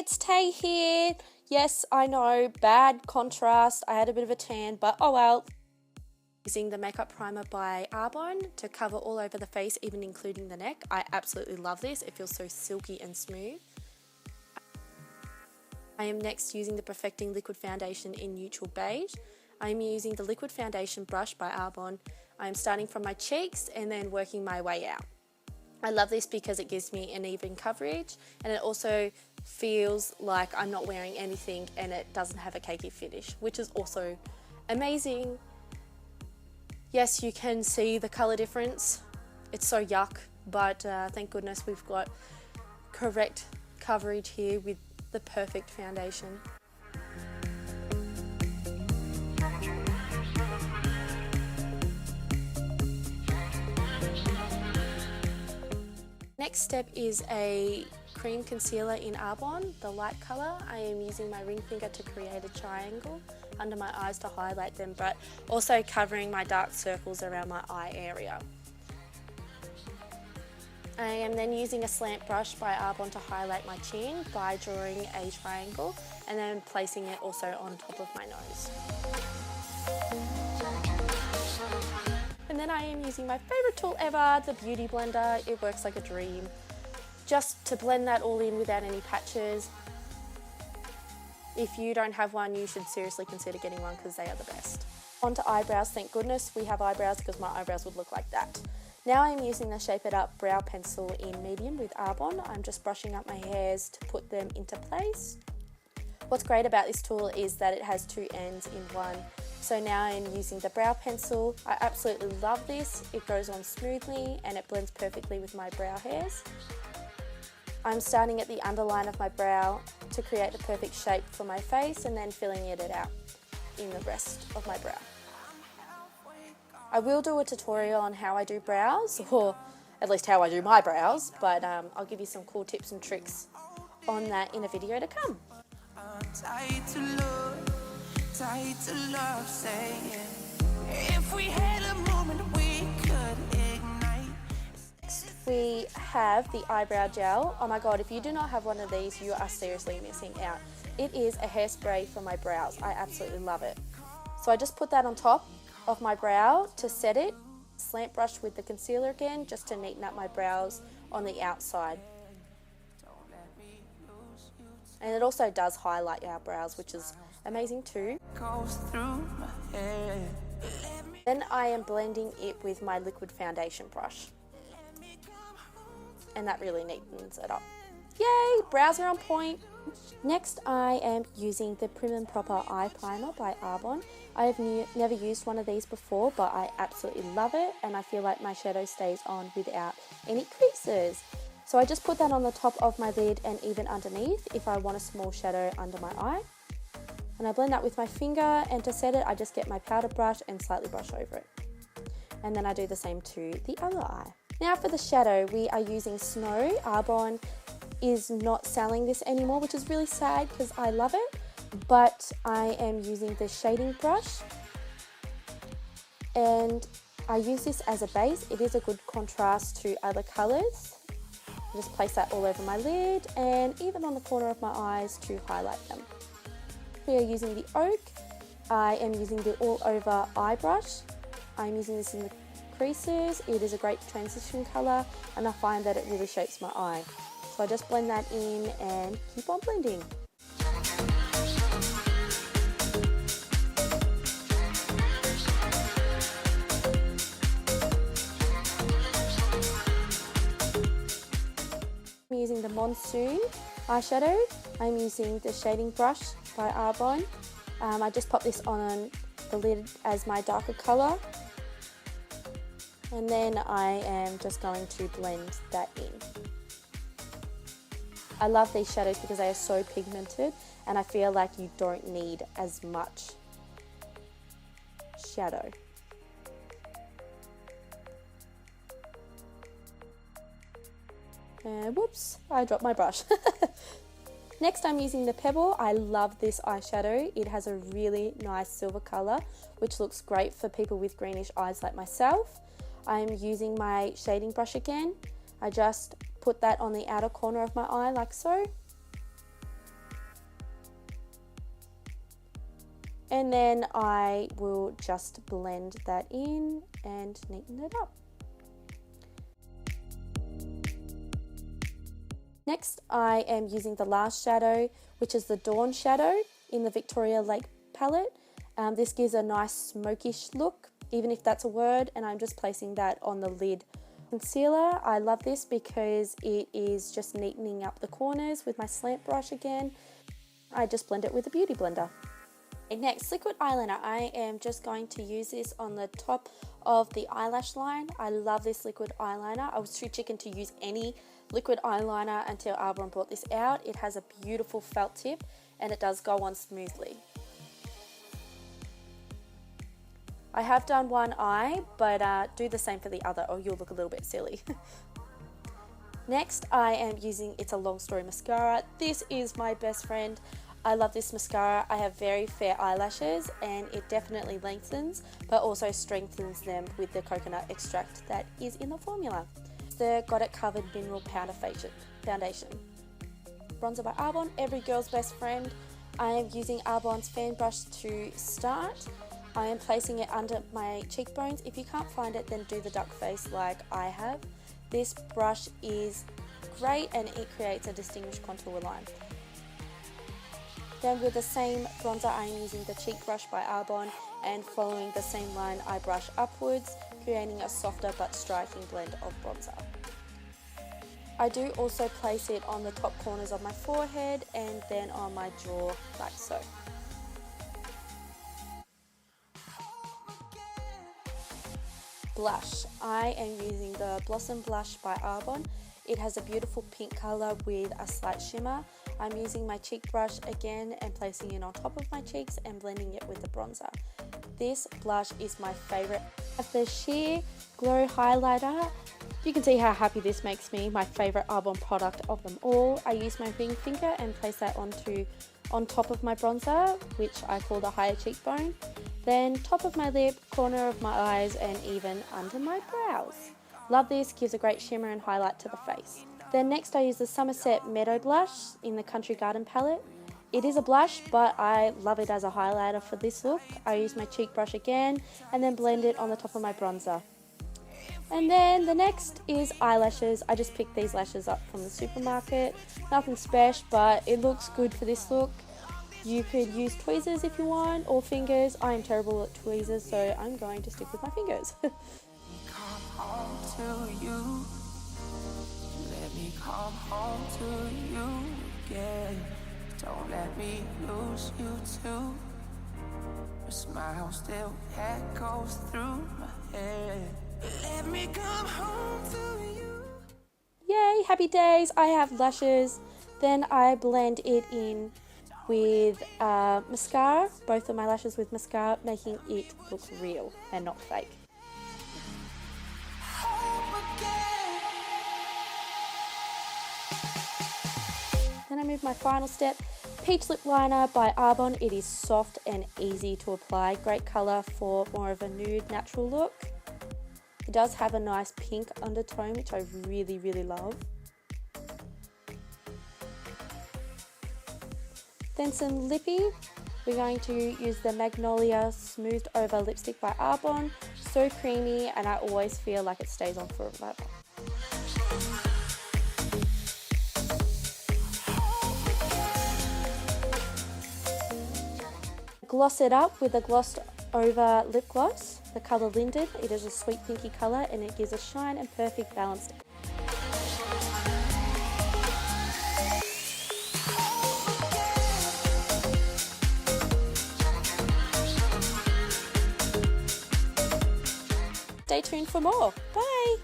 it's Tay here. Yes, I know, bad contrast. I had a bit of a tan, but oh well. Using the makeup primer by Arbonne to cover all over the face, even including the neck. I absolutely love this. It feels so silky and smooth. I am next using the Perfecting Liquid Foundation in Neutral Beige. I am using the liquid foundation brush by Arbonne. I am starting from my cheeks and then working my way out. I love this because it gives me an even coverage, and it also feels like I'm not wearing anything and it doesn't have a cakey finish, which is also amazing. Yes, you can see the colour difference. It's so yuck, but thank goodness we've got correct coverage here with the perfect foundation. Next step is a cream concealer in Arbonne, the light colour. I am using my ring finger to create a triangle under my eyes to highlight them, but also covering my dark circles around my eye area. I am then using a slant brush by Arbonne to highlight my chin by drawing a triangle and then placing it also on top of my nose. And then I am using my favourite tool ever, the Beauty Blender. It works like a dream. Just to blend that all in without any patches. If you don't have one, you should seriously consider getting one because they are the best. On to eyebrows. Thank goodness we have eyebrows because my eyebrows would look like that. Now I'm using the Shape It Up brow pencil in medium with Arbonne. I'm just brushing up my hairs to put them into place. What's great about this tool is that it has two ends in one. So now I'm using the brow pencil. I absolutely love this. It goes on smoothly and it blends perfectly with my brow hairs. I'm starting at the underline of my brow to create the perfect shape for my face and then filling it out in the rest of my brow. I will do a tutorial on how I do brows, or at least how I do my brows, but I'll give you some cool tips and tricks on that in a video to come. Next we have the eyebrow gel. Oh my god, if you do not have one of these, you are seriously missing out. It is a hairspray for my brows. I absolutely love it. So I just put that on top of my brow to set it. Slant brush with the concealer again, just to neaten up my brows on the outside. And it also does highlight our brows, which is amazing too. Then I am blending it with my liquid foundation brush. And that really neatens it up. Yay, brows are on point. Next I am using the Prim and Proper Eye Primer by Arbonne. I have never used one of these before, but I absolutely love it and I feel like my shadow stays on without any creases. So I just put that on the top of my lid and even underneath if I want a small shadow under my eye. And I blend that with my finger, and to set it I just get my powder brush and slightly brush over it. And then I do the same to the other eye. Now for the shadow, we are using Snow. Arbonne is not selling this anymore, which is really sad because I love it. But I am using the shading brush and I use this as a base. It is a good contrast to other colours. I just place that all over my lid and even on the corner of my eyes to highlight them. We are using the Oak. I am using the all over eye brush. I'm using this in the creases. It is a great transition colour and I find that it really shapes my eye. So I just blend that in and keep on blending. I'm using the Monsoon eyeshadow. I'm using the shading brush by Arbonne. I just pop this on the lid as my darker colour. And then I am just going to blend that in. I love these shadows because they are so pigmented and I feel like you don't need as much shadow. And whoops, I dropped my brush. Next I'm using the Pebble. I love this eyeshadow. It has a really nice silver colour, which looks great for people with greenish eyes like myself. I'm using my shading brush again. I just put that on the outer corner of my eye like so. And then I will just blend that in and neaten it up. Next, I am using the last shadow, which is the Dawn shadow in the Victoria Lake palette. This gives a nice smokish look, even if that's a word, and I'm just placing that on the lid. Concealer, I love this because it is just neatening up the corners with my slant brush again. I just blend it with a beauty blender. Next, liquid eyeliner. I am just going to use this on the top of the eyelash line. I love this liquid eyeliner. I was too chicken to use any liquid eyeliner until Arbonne brought this out. It has a beautiful felt tip and it does go on smoothly. I have done one eye, but do the same for the other or you'll look a little bit silly. Next, I am using It's a Long Story mascara. This is my best friend. I love this mascara. I have very fair eyelashes and it definitely lengthens but also strengthens them with the coconut extract that is in the formula. The Got It Covered Mineral Powder Foundation. Bronzer by Arbonne, every girl's best friend. I am using Arbonne's fan brush to start. I am placing it under my cheekbones. If you can't find it, then do the duck face like I have. This brush is great and it creates a distinguished contour line. Then with the same bronzer, I am using the cheek brush by Arbonne and following the same line, I brush upwards, creating a softer but striking blend of bronzer. I do also place it on the top corners of my forehead and then on my jaw like so. Blush. I am using the Blossom Blush by Arbonne. It has a beautiful pink colour with a slight shimmer. I'm using my cheek brush again and placing it on top of my cheeks and blending it with the bronzer. This blush is my favourite. The Sheer Glow Highlighter. You can see how happy this makes me, my favourite Arbonne product of them all. I use my ring finger and place that on top of my bronzer, which I call the higher cheekbone. Then top of my lip, corner of my eyes and even under my brows. Love this, gives a great shimmer and highlight to the face. Then next I use the Somerset Meadow Blush in the Country Garden palette. It is a blush, but I love it as a highlighter for this look. I use my cheek brush again and then blend it on the top of my bronzer. And then the next is eyelashes. I just picked these lashes up from the supermarket. Nothing special, but it looks good for this look. You could use tweezers if you want, or fingers. I am terrible at tweezers, so I'm going to stick with my fingers. Come home to you. Let me come home to you again. Don't let me lose you too. Your smile still echoes through my head. Let me come home to you. Yay, happy days. I have lashes. Then I blend it in with mascara, both of my lashes with mascara, making it look real and not fake. Then I move my final step, Peach Lip Liner by Arbonne. It is soft and easy to apply, great colour for more of a nude natural look. It does have a nice pink undertone, which I really, really love. Then some lippy. We're going to use the Magnolia Smoothed Over Lipstick by Arbonne. So creamy and I always feel like it stays on forever. Gloss it up with a glossed over lip gloss, the colour Linden. It is a sweet pinky colour and it gives a shine and perfect balance. Stay tuned for more. Bye!